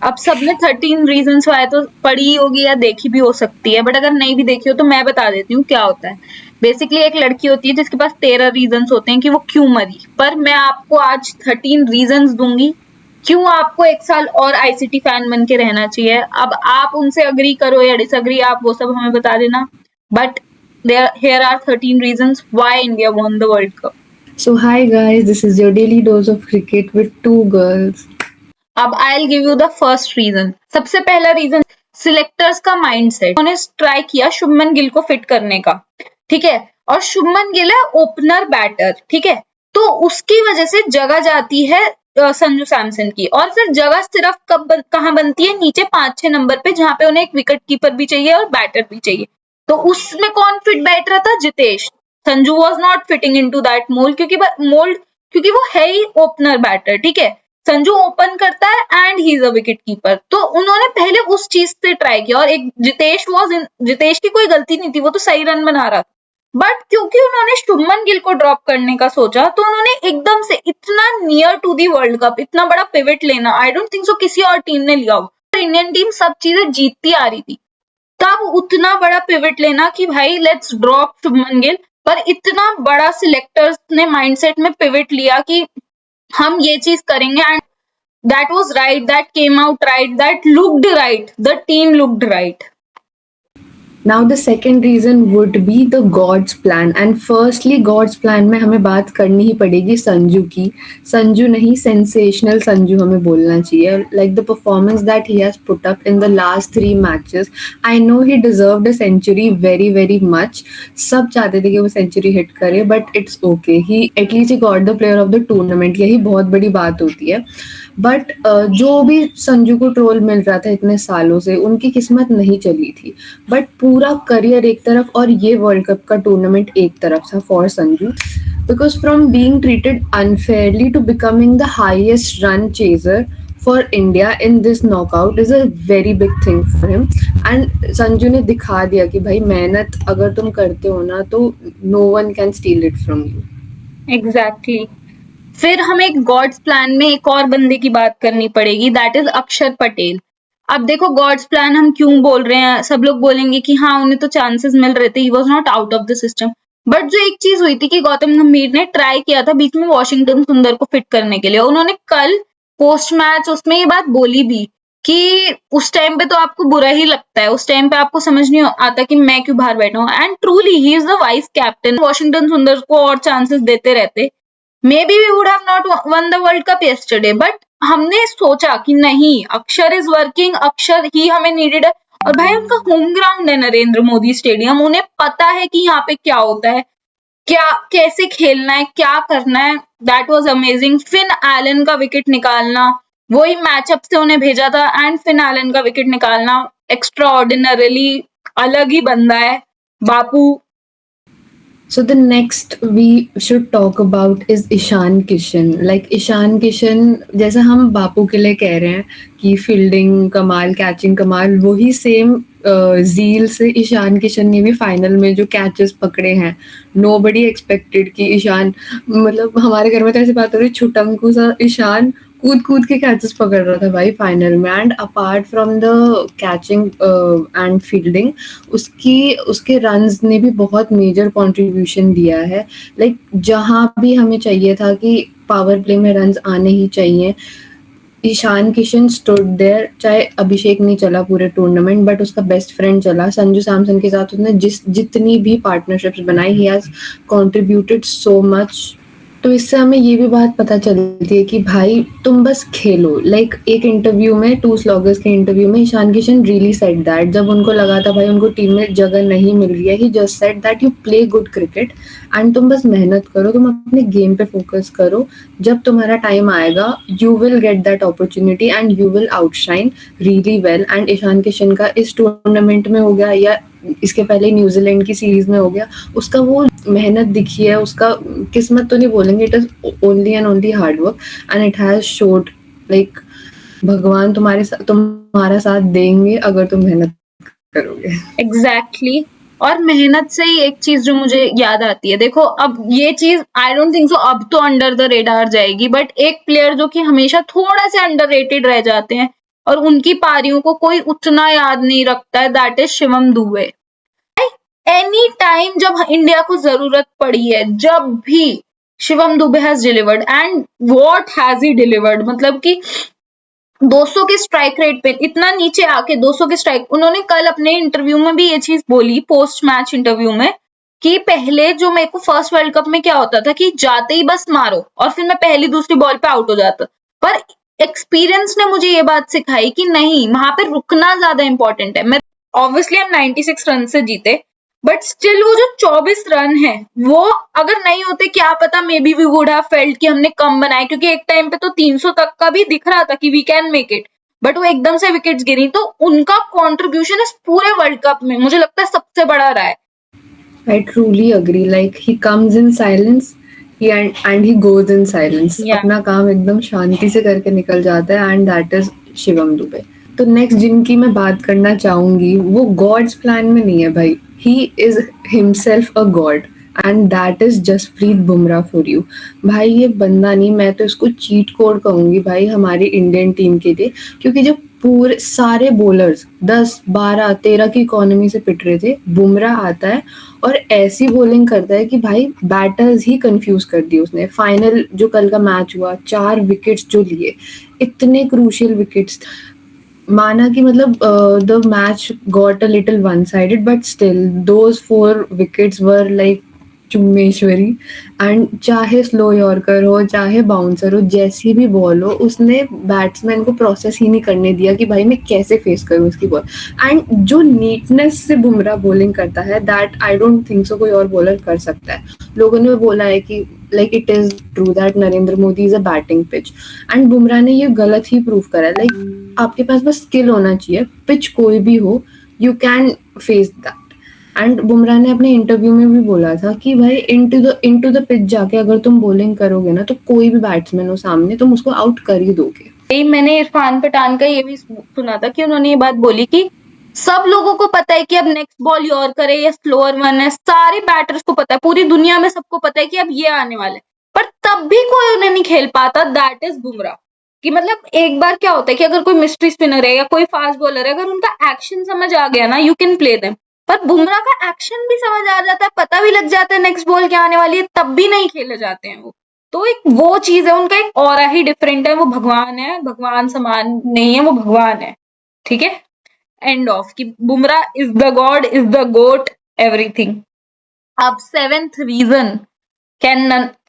अब सबने 13 reasons Y तो पढ़ी ही होगी या देखी भी हो सकती है, बट अगर नहीं भी देखी हो तो मैं बता देती हूँ क्या होता है। बेसिकली एक लड़की होती है जिसके पास 13 रीजंस होते हैं कि वो क्यों मरी, पर मैं आपको आज 13 रीजंस दूंगी क्यों आपको 1 साल और आईसीटी फैन बन के रहना चाहिए। अब आप उनसे अग्री करो या डिसअग्री, आप वो सब हमें बता देना, but here are 13 reasons why India won the World Cup. So, hi guys, this is your daily dose of cricket with two girls. अब I will give you the first reason. सबसे पहला reason, selectors का mindset. उन्होंने try किया शुभमन गिल को fit करने का, ठीक है, और शुभमन गिल है ओपनर बैटर, ठीक है, तो उसकी वजह से जगह जाती है संजू सैमसन की। और फिर जगह सिर्फ कहाँ बनती है, नीचे 5-6 नंबर पे, जहां पे उन्हें एक विकेट कीपर भी चाहिए और बैटर भी चाहिए। तो उसमें कौन फिट बैठ रहा था, Jitesh. Sanju was not fitting in to that mould, क्योंकि वो है ही ओपनर बैटर, ठीक है। संजू ओपन करता है and he is a wicket keeper, तो उन्होंने पहले उस चीज से ट्राई किया। और एक जितेश की कोई गलती नहीं थी, वो तो सही रन बना रहा था, बट क्योंकि उन्होंने शुभमन गिल को ड्रॉप करने का सोचा, तो उन्होंने एकदम से इतना near to the world cup, इतना बड़ा पिवट लेना, आई डोंट थिंक सो किसी और टीम ने लिया हो। इंडियन टीम सब चीजें जीतती आ रही थी, तब उतना बड़ा पिवट लेना कि भाई लेट्स ड्रॉप शुभमन गिल, पर इतना बड़ा सिलेक्टर्स ने माइंडसेट में पिवट लिया कि हम ये चीज करेंगे, and that was right, that came out right, that looked right, the team looked right. Now the second reason would be the God's plan, and firstly God's plan में हमें बात करनी ही पड़ेगी संजू की। संजू नहीं, sensational संजू हमें बोलना चाहिए। Like the performance that he has put up in the last 3 matches, I know he deserved a century very very much. सब चाहते थे कि वो century hit करे, but it's okay, he at least he got the player of the tournament, यही बहुत बड़ी बात होती है। बट जो भी संजू को ट्रोल मिल रहा था इतने सालों से, उनकी किस्मत नहीं चली थी। बट पूरा करियर एक तरफ और ये वर्ल्ड कप का टूर्नामेंट एक तरफ था for Sanju, because from being treated unfairly to becoming the highest run chaser for India in this knockout is a very big thing for him. And Sanju ने दिखा दिया कि भाई मेहनत अगर तुम करते हो ना, तो no one can steal it from you. Exactly. फिर हमें एक गॉड्स प्लान में एक और बंदे की बात करनी पड़ेगी, दैट इज अक्षर पटेल। अब देखो गॉड्स प्लान हम क्यों बोल रहे हैं, सब लोग बोलेंगे कि हाँ उन्हें तो चांसेस मिल रहे थे, he was not out of the system, but जो एक चीज हुई थी कि गौतम गंभीर ने ट्राई किया था बीच में वॉशिंगटन सुंदर को फिट करने के लिए। उन्होंने कल पोस्ट मैच उसमें ये बात बोली भी कि उस टाइम पे तो आपको बुरा ही लगता है, उस टाइम पे आपको समझ नहीं आता कि मैं क्यों बाहर बैठा हूँ, and truly he is the vice captain. Washington सुंदर को और चांसेस देते रहते, maybe we would have not won the World Cup yesterday, but हमने सोचा कि नहीं, अक्षर इज वर्किंग, अक्षर ही हमें नीडेड है। और भाई उनका होम ग्राउंड है नरेंद्र मोदी स्टेडियम, उन्हें पता है कि यहाँ पे क्या होता है, क्या कैसे खेलना है, क्या करना है। That was amazing. Finn Allen का विकेट निकालना, वही मैचअप से उन्हें भेजा था, एंड फिन एलन का विकेट निकालना एक्स्ट्रा ऑर्डिनरली अलग ही बंदा है बापू। So the next we should talk about is Ishan Kishan. Like Ishan Kishan, जैसा हम बापू के लिए कह रहे हैं कि फील्डिंग कमाल, कैचिंग कमाल, वही सेम जील से ईशान किशन ने भी फाइनल में जो कैचेस पकड़े हैं, नोबडी एक्सपेक्टेड कि ईशान, मतलब हमारे घर में तो ऐसी बात हो रही, छुटंकू सा ईशान कूद कूद के कैचेस पकड़ रहा था भाई फाइनल में। And apart from the catching and fielding, उसके रन्स ने भी बहुत मेजर कंट्रीब्यूशन दिया है। लाइक जहाँ भी हमें चाहिए था कि पावर प्ले में रन्स आने ही चाहिए, ईशान किशन स्टूड देयर। चाहे अभिषेक नहीं चला पूरे टूर्नामेंट, बट उसका बेस्ट फ्रेंड चला। संजू सैमसन के साथ उसने जितनी भी पार्टनरशिप्स बनाई, he has contributed so much. तो इससे हमें ये भी बात पता चलती है कि भाई तुम बस खेलो। लाइक एक इंटरव्यू में, टू स्लॉगर्स के इंटरव्यू में, Ishan Kishan really said that जब उनको लगा था भाई उनको टीम में जगह नहीं मिल रही है, he just said that you play good cricket and तुम बस मेहनत करो, तुम अपने गेम पे फोकस करो, जब तुम्हारा टाइम आएगा you will get that opportunity and you will outshine really well. And Ishan Kishan का इस टूर्नामेंट में हो गया या इसके पहले न्यूजीलैंड की सीरीज में हो गया, उसका वो मेहनत दिखी है, उसका किस्मत तो नहीं बोलेंगे, it is only and only hard work and it has showed. Like भगवान तुम्हारा साथ देंगे अगर तुम मेहनत करोगे। एग्जैक्टली। और मेहनत से ही एक चीज जो मुझे याद आती है, देखो अब ये चीज आई डोंट थिंक सो अब तो अंडर द रेडार जाएगी, बट एक प्लेयर जो कि हमेशा थोड़ा सा अंडररेटेड रह जाते हैं और उनकी पारियों को कोई उतना याद नहीं रखता है, that is Shivam Dubey. Any time जब इंडिया को जरूरत पड़ी है, जब भी Shivam Dubey has delivered, and what has he delivered, मतलब कि 200 के स्ट्राइक रेट पे इतना नीचे आके 200 के स्ट्राइक, उन्होंने कल अपने इंटरव्यू में भी ये चीज बोली, पोस्ट मैच इंटरव्यू में, कि पहले जो मेरे को फर्स्ट वर्ल्ड कप में क्या होता था कि जाते ही बस मारो और फिर मैं पहली दूसरी बॉल पे आउट हो जाता, पर एक्सपीरियंस ने मुझे ये बात सिखाई कि नहीं, वहां पे रुकना ज्यादा इंपॉर्टेंट है। मैं ऑब्वियसली हम 96 रन से जीते, बट स्टिल वो जो 24 रन है, वो अगर नहीं होते क्या पता, maybe we would have felt कि हमने कम बनाए, क्योंकि एक टाइम पे तो 300 तक का भी दिख रहा था कि we can make it, but वो एकदम से विकेट्स गिरी, तो उनका कंट्रीब्यूशन इस पूरे वर्ल्ड कप में मुझे लगता है सबसे बड़ा रहा है। I truly agree. Like he comes in silence, and he goes in silence. या अपना काम एकदम शांति से करके निकल जाता है, and that is Shivam Dubey. तो नेक्स्ट जिनकी मैं बात करना चाहूंगी, वो गॉड्स प्लान में नहीं है भाई, he is himself a god, and that is Jasprit Bumrah for you. भाई ये बंदा नहीं, मैं तो इसको चीट कोड कहूंगी भाई हमारी इंडियन टीम के लिए, क्योंकि जब पूरे सारे बॉलर्स 10 12 13 की इकोनॉमी से पिट रहे थे, बुमराह आता है और ऐसी बॉलिंग करता है कि भाई बैटर्स ही कंफ्यूज कर दिए उसने। फाइनल जो कल का मैच हुआ, 4 विकेट्स जो लिए, इतने क्रूशियल विकेट्स, माना कि मतलब the match got a little one sided, but still those 4 wickets were like चुम्मेश्वरी। एंड चाहे स्लो यॉर्कर हो चाहे बाउंसर हो, जैसी भी बॉल हो, उसने बैट्समैन को प्रोसेस ही नहीं करने दिया कि भाई मैं कैसे फेस करूं उसकी बॉल। एंड जो नीटनेस से बुमराह बॉलिंग करता है, that I don't think so कोई और बॉलर कर सकता है। लोगों ने बोला है कि like it is true that Narendra Modi is a batting pitch, and Bumrah ने ये गलत ही प्रूव करा है। लाइक आपके पास बस स्किल होना चाहिए, पिच कोई भी हो, you can face that. And Bumrah ने अपने इंटरव्यू में भी बोला था कि भाई इनटू द पिच जाके अगर तुम बॉलिंग करोगे ना, तो कोई भी बैट्समैन हो सामने, तुम उसको आउट कर ही दोगे। मैंने इरफान पठान का ये भी सुना था कि उन्होंने ये बात बोली कि सब लोगों को पता है कि अब नेक्स्ट बॉल यॉर्कर है या स्लोअर वन है, सारे बैटर्स को पता है, पूरी दुनिया में सबको पता है कि अब ये आने वाले हैं, पर तब भी कोई उन्हें नहीं खेल पाता, दैट इज बुमराह। कि मतलब एक बार क्या होता है कि अगर कोई मिस्ट्री स्पिनर है या कोई फास्ट बॉलर है, अगर उनका एक्शन समझ आ गया ना, यू कैन प्ले देम, पर बुमराह का एक्शन भी समझ आ जाता है, पता भी लग जाता है नेक्स्ट बॉल क्या आने वाली है, तब भी नहीं खेले जाते हैं वो। तो एक वो चीज है, उनका एक ऑरा ही डिफरेंट है, वो भगवान है, भगवान समान नहीं है, वो भगवान है, ठीक है, एंड ऑफ। कि Bumrah is the god, is the goat, everything. अब 7th reason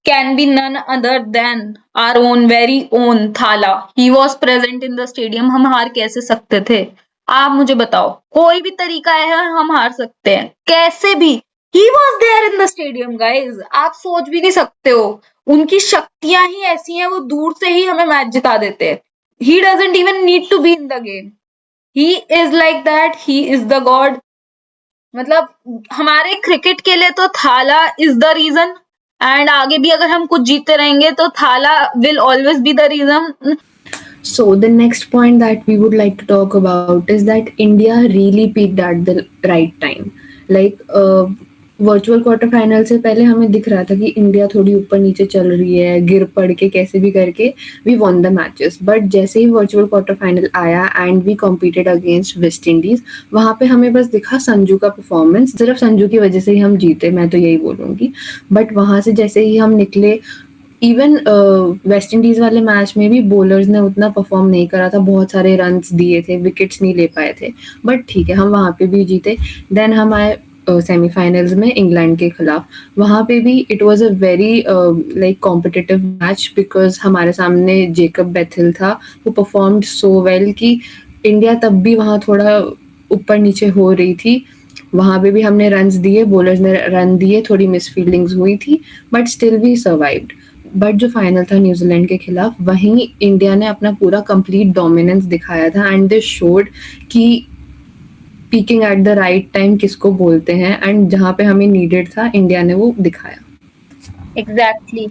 can be none other than our own very own Thala. He was present in the stadium. हम हार कैसे सकते थे? आप मुझे बताओ, कोई भी तरीका है हम हार सकते हैं, कैसे भी। He was there in the stadium, guys. आप सोच भी नहीं सकते हो, उनकी शक्तियां ही ऐसी हैं, वो दूर से ही हमें मैच जिता देते हैं। He doesn't even need to be in the game. He is like that. He is the God. मतलब हमारे क्रिकेट के लिए तो थाला इज द रीजन, एंड आगे भी अगर हम कुछ जीतते रहेंगे तो Thala will always be the reason. So the next point that we would like to talk about is that India really peaked at the right time. Like virtual quarter final से पहले हमें दिख रहा था कि इंडिया थोड़ी ऊपर नीचे चल रही है, गिर पड़ के कैसे भी करके we won the matches. But जैसे ही वर्चुअल क्वार्टर फाइनल आया and we competed against West Indies, वहां पे हमें बस दिखा संजू का परफॉर्मेंस, सिर्फ संजू की वजह से ही हम जीते, मैं तो यही बोलूंगी। बट वहां से जैसे ही हम निकले, इवन वेस्ट इंडीज वाले मैच में भी बॉलर्स ने उतना परफॉर्म नहीं करा था, बहुत सारे रन्स दिए थे, विकेट्स नहीं ले पाए थे, बट ठीक है, हम वहाँ पे भी जीते। देन हम आए सेमीफाइनल्स में इंग्लैंड के खिलाफ, वहाँ पे भी it was a very like competitive match, because हमारे सामने जेकब बेथिल था, वो परफॉर्म्ड सो वेल कि इंडिया तब भी वहाँ थोड़ा ऊपर नीचे हो रही थी। वहाँ पे भी हमने रन्स दिए, बॉलर्स ने रन दिए, थोड़ी मिसफील्डिंग्स हुई थी, but still we survived. But जो फाइनल था न्यूजीलैंड के खिलाफ, वहीं इंडिया ने अपना पूरा कंप्लीट डोमिनेंस दिखाया था, एंड दे शोड कि peeking at the right time किसको बोलते हैं, एंड जहाँ पे हमें नीडेड था इंडिया ने वो दिखाया। Exactly,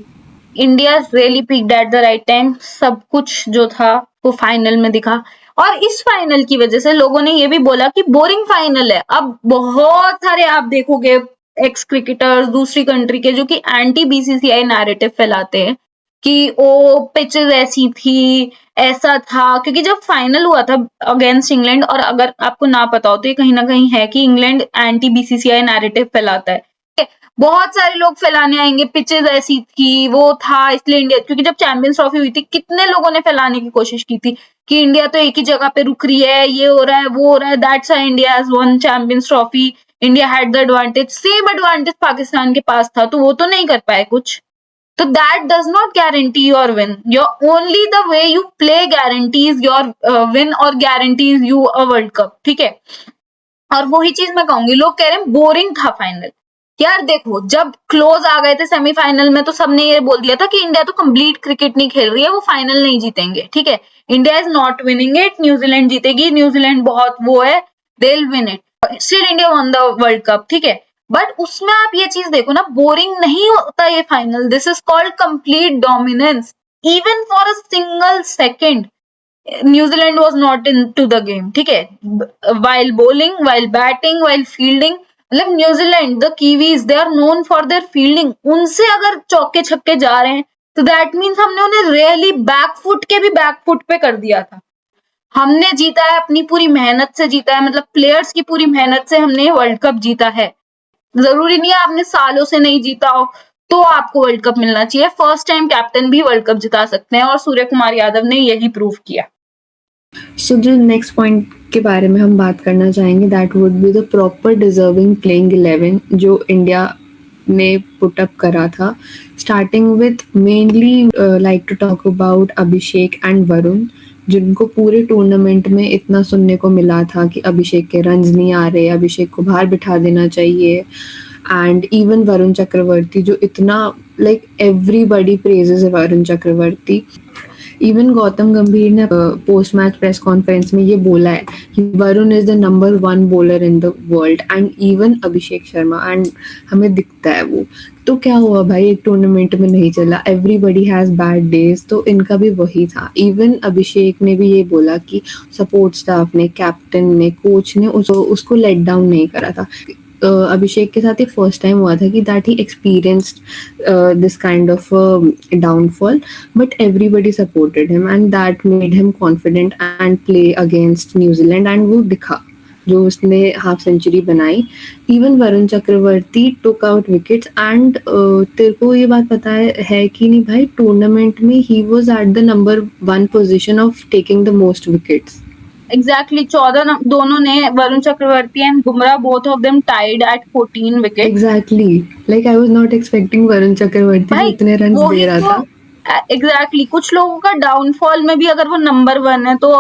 India really picked at the right time. सब कुछ जो था वो फाइनल में दिखा, और इस फाइनल की वजह से लोगों ने ये भी बोला कि बोरिंग फाइनल है। अब बहुत सारे आप देखोगे एक्स क्रिकेटर्स दूसरी कंट्री के जो कि एंटी बीसीसीआई नैरेटिव फैलाते हैं कि ओ पिचेस ऐसी थी, ऐसा था, क्योंकि जब फाइनल हुआ था अगेंस्ट इंग्लैंड, और अगर आपको ना पता हो तो ये कहीं ना कहीं है कि इंग्लैंड एंटी बीसीसीआई नैरेटिव फैलाता है। बहुत सारे लोग फैलाने आएंगे पिचेस ऐसी थी, वो था, इसलिए इंडिया, क्योंकि जब चैंपियंस ट्रॉफी हुई थी कितने लोगों ने फैलाने की कोशिश की थी कि इंडिया तो एक ही जगह पे रुक रही है, ये हो रहा है, वो हो रहा है, that's why India has one champions trophy, India had the advantage. Same advantage Pakistan के पास था, तो वो तो नहीं कर पाए कुछ। तो that does not guarantee your win. Your only the way you play guarantees your win or guarantees you a World Cup. ठीक है। और वही चीज मैं कहूंगी, लोग कह रहे हैं बोरिंग था फाइनल। यार देखो, जब क्लोज आ गए थे सेमीफाइनल में तो सबने ये बोल दिया था कि इंडिया तो कंप्लीट क्रिकेट नहीं खेल रही है, वो फाइनल नहीं जीतेंगे। ठीक है, India is not winning it, New Zealand जीतेगी, न्यूजीलैंड बहुत वो है, they will win it, still India one the world cup. ठीक है, बट उसमें आप ये चीज देखो ना, बोरिंग नहीं होता ये final, this is called complete dominance. Even for a single second New Zealand was not in to the game. ठीक है, while bowling, while batting, while fielding, मतलब New Zealand, the Kiwis, they are known for their fielding. उनसे अगर चौके छक्के जा रहे हैं तो दैट मीन्स हमने उन्हें रियली बैकफुट के भी बैकफुट पे कर दिया था। हमने जीता है, अपनी पूरी मेहनत से जीता है, मतलब प्लेयर्स की पूरी मेहनत से हमने वर्ल्ड कप जीता है। जरूरी नहीं है आपने सालों से नहीं जीता हो तो आपको वर्ल्ड कप मिलना चाहिए। फर्स्ट टाइम कैप्टन भी वर्ल्ड कप जिता सकते हैं, और सूर्य कुमार यादव ने यही प्रूव किया। सो जो नेक्स्ट पॉइंट के बारे में हम बात करना चाहेंगे, that would be the proper deserving playing 11 जो इंडिया ने पुट अप करा था, starting with mainly like to talk about Abhishek and Varun, जिनको पूरे टूर्नामेंट में इतना सुनने को मिला था कि अभिषेक के रन्स नहीं आ रहे, अभिषेक को बाहर बिठा देना चाहिए, एंड इवन वरुण चक्रवर्ती जो इतना like everybody praises Varun Chakravarthy. Even Gautam गंभीर ने पोस्ट मैच प्रेस कॉन्फ्रेंस में ये बोला है कि Varun is the number 1 bowler in the world, and even Abhishek Sharma, and हमें दिखता है वो। तो क्या हुआ भाई, एक टूर्नामेंट में नहीं चला, एवरीबडी हैज बैड डेज, तो इनका भी वही था। इवन अभिषेक ने भी ये बोला कि सपोर्ट स्टाफ ने, कैप्टन ने, कोच ने उसको लेट डाउन नहीं करा था। अभिषेक के साथ ये फर्स्ट टाइम हुआ था कि that he experienced this kind of downfall, but everybody supported him and that made him confident and play against New Zealand, and वो दिखा जो उसने हाफ सेंचुरी बनाई। Even Varun Chakravarthy took out wickets, and तेरे को ये बात पता है कि नहीं भाई, टूर्नामेंट में he was at the number 1 position of taking the most wickets. Exactly 14 दोनों ने, Varun Chakravarthy and Bumrah, both of them tied at 14 wicket. Exactly, like I was not expecting Varun Chakravarthy भाई इतने रन दे रहा था। एग्जैक्टली कुछ लोगों का डाउनफॉल में भी अगर वो नंबर 1 है तो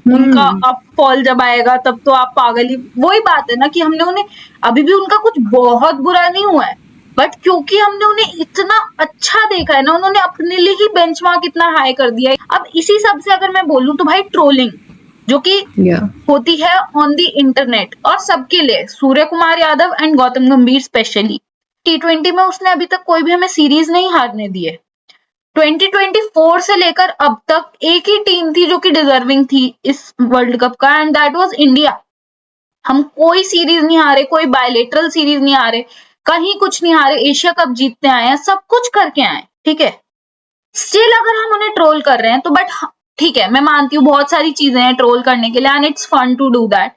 उनका अपफॉल जब आएगा तब तो आप पागल ही। वही बात है ना कि हमने उन्हें, अभी भी उनका कुछ बहुत बुरा नहीं हुआ है, बट क्योंकि हमने उन्हें इतना अच्छा देखा है ना, उन्होंने अपने लिए ही बेंचमार्क इतना हाई कर दिया है। अब इसी सब से अगर मैं बोलूं तो भाई, ट्रोलिंग जो कि होती है ऑन द इंटरनेट और सबके लिए, सूर्य कुमार यादव एंड गौतम गंभीर स्पेशली, T20 में उसने अभी तक कोई भी हमें सीरीज नहीं हारने दी है। 2024 से लेकर अब तक एक ही टीम थी जो कि डिजर्विंग थी इस वर्ल्ड कप का, एंड दैट वाज इंडिया। हम कोई सीरीज नहीं हारे, कोई बायलेटरल सीरीज नहीं हारे, कहीं कुछ नहीं हारे, एशिया कप जीतते आए हैं, सब कुछ करके आए। ठीक है, स्टिल अगर हम उन्हें ट्रोल कर रहे हैं तो बट ठीक है, मैं मानती हूँ बहुत सारी चीजें हैं ट्रोल करने के लिए, and it's fun to do that,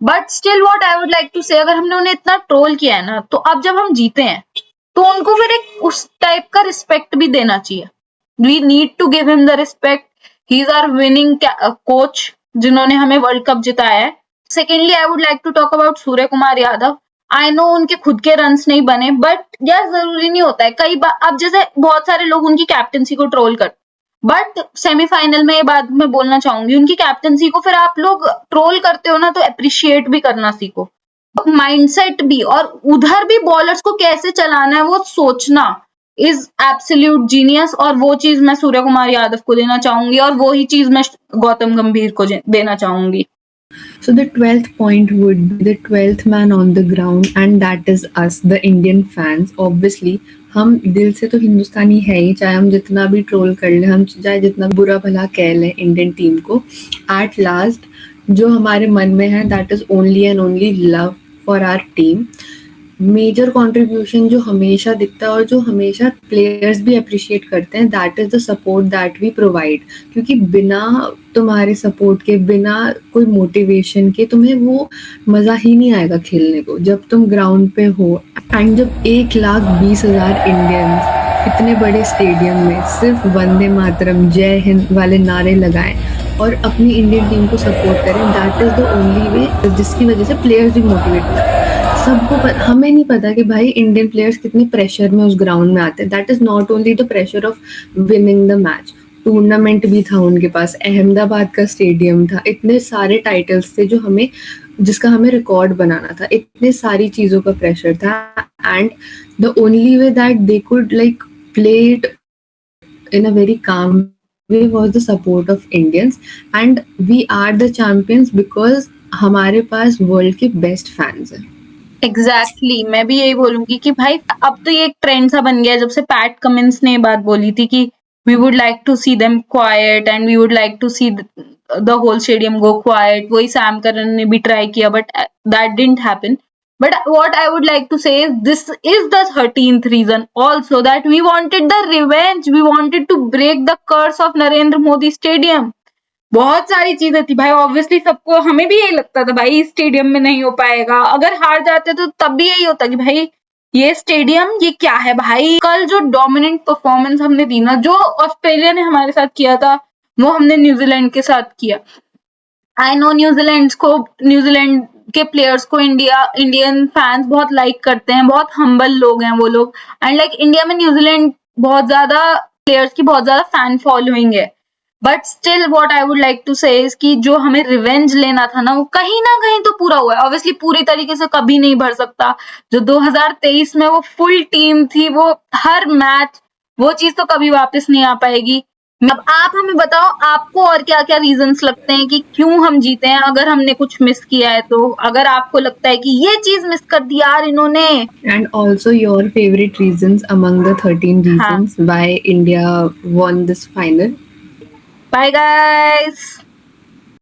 but still what I would like to say, अगर हमने उन्हें इतना ट्रोल किया है ना, तो अब जब हम जीते हैं तो उनको फिर एक उस टाइप का रिस्पेक्ट भी देना चाहिए। We need to give him the respect, he is our winning coach जिन्होंने हमें वर्ल्ड कप जिताया है। Secondly I would like to talk about Surya Kumar Yadav. I know उनके खुद के रन्स नहीं बने, बट यार जरूरी नहीं होता है कई बार। अब जैसे बहुत सारे लोग उनकी कैप्टनसी को ट्रोल कर, बट सेमीफाइनल में ये बात मैं बोलना चाहूंगी, उनकी कैप्टनसी को फिर आप लोग ट्रोल करते हो ना तो अप्रिशिएट भी करना सीखो, माइंडसेट भी, और उधर भी बॉलर्स को कैसे चलाना है वो सोचना इज एब्सोल्यूट जीनियस। और वो चीज मैं सूर्य कुमार यादव को देना चाहूंगी, और वो ही चीज मैं गौतम गंभीर को देना चाहूंगी। So the 12th point would be the 12th man on the ground, and that is us, the Indian fans. Obviously, हम दिल से तो हिंदुस्तानी है ही, चाहे हम जितना भी ट्रोल कर ले, हम चाहे जितना बुरा भला कह लें इंडियन टीम को, एट लास्ट जो हमारे मन में है that is only and only love for our team. Major contribution जो हमेशा दिखता है और जो हमेशा प्लेयर्स भी अप्रिशिएट करते हैं, that is the support that we provide. क्योंकि बिना तुम्हारे सपोर्ट के, बिना कोई मोटिवेशन के, तुम्हें वो मज़ा ही नहीं आएगा खेलने को जब तुम ग्राउंड पे हो। एंड जब 1,20,000 इंडियंस इतने बड़े स्टेडियम में सिर्फ वंदे मातरम, जय हिंद वाले नारे लगाएं और अपनी इंडियन टीम को सपोर्ट करें, that is the only way जिसकी वजह से प्लेयर्स भी मोटिवेट होते हैं। हमें नहीं पता कि भाई इंडियन प्लेयर्स कितने प्रेशर में उस ग्राउंड में आते हैं। That is not only the pressure of winning the match, tournament भी था उनके पास, अहमदाबाद का स्टेडियम था, इतने सारे टाइटल्स थे जो हमें, जिसका हमें रिकॉर्ड बनाना था, इतने सारी चीजों का प्रेशर था। And the only way that they could like play it in a very calm way was the support of Indians, and we are the champions because हमारे पास वर्ल्ड के बेस्ट फैंस हैं। Exactly मैं भी यही बोलूंगी कि भाई अब तो ये एक ट्रेंड सा बन गया है, जब से पैट कमिंस ने ये बात बोली थी कि we would like to see them quiet and we would like to see the whole stadium go quiet. वही सैम करन ने भी ट्राई किया but that didn't happen. But what I would like to say is this is the 13th reason also that we wanted the revenge. We wanted to break the curse of Narendra Modi Stadium. बहुत सारी चीजें थी भाई, obviously सबको, हमें भी यही लगता था भाई इस स्टेडियम में नहीं हो पाएगा। अगर हार जाते तो तब भी यही होता कि भाई ये स्टेडियम ये क्या है भाई। कल जो डोमिनेंट परफॉर्मेंस हमने दी ना, जो ऑस्ट्रेलिया ने हमारे साथ किया था, वो हमने न्यूजीलैंड के साथ किया। आई नो न्यूजीलैंड के प्लेयर्स को इंडियन फैंस बहुत लाइक करते हैं, बहुत हम्बल लोग हैं वो लोग। एंड लाइक इंडिया में न्यूजीलैंड बहुत ज्यादा प्लेयर्स की बहुत ज्यादा फैन फॉलोइंग है। But still what I would like to say is कि जो हमें रिवेंज लेना था ना, वो कहीं ना कहीं तो पूरा हुआ है। ऑब्वियसली पूरी तरीके से कभी नहीं भर सकता। जो 2023 में वो फुल टीम थी, वो हर मैच, वो चीज तो कभी वापस नहीं आ पाएगी। अब आप हमें बताओ आपको और क्या क्या रीजंस लगते हैं कि क्यों हम जीते हैं, अगर हमने कुछ मिस किया है तो। अगर आपको लगता है कि ये चीज मिस कर दी यार इन्होंने। And also your favorite reasons among the 13 हाँ, reasons why India won this final. Bye guys.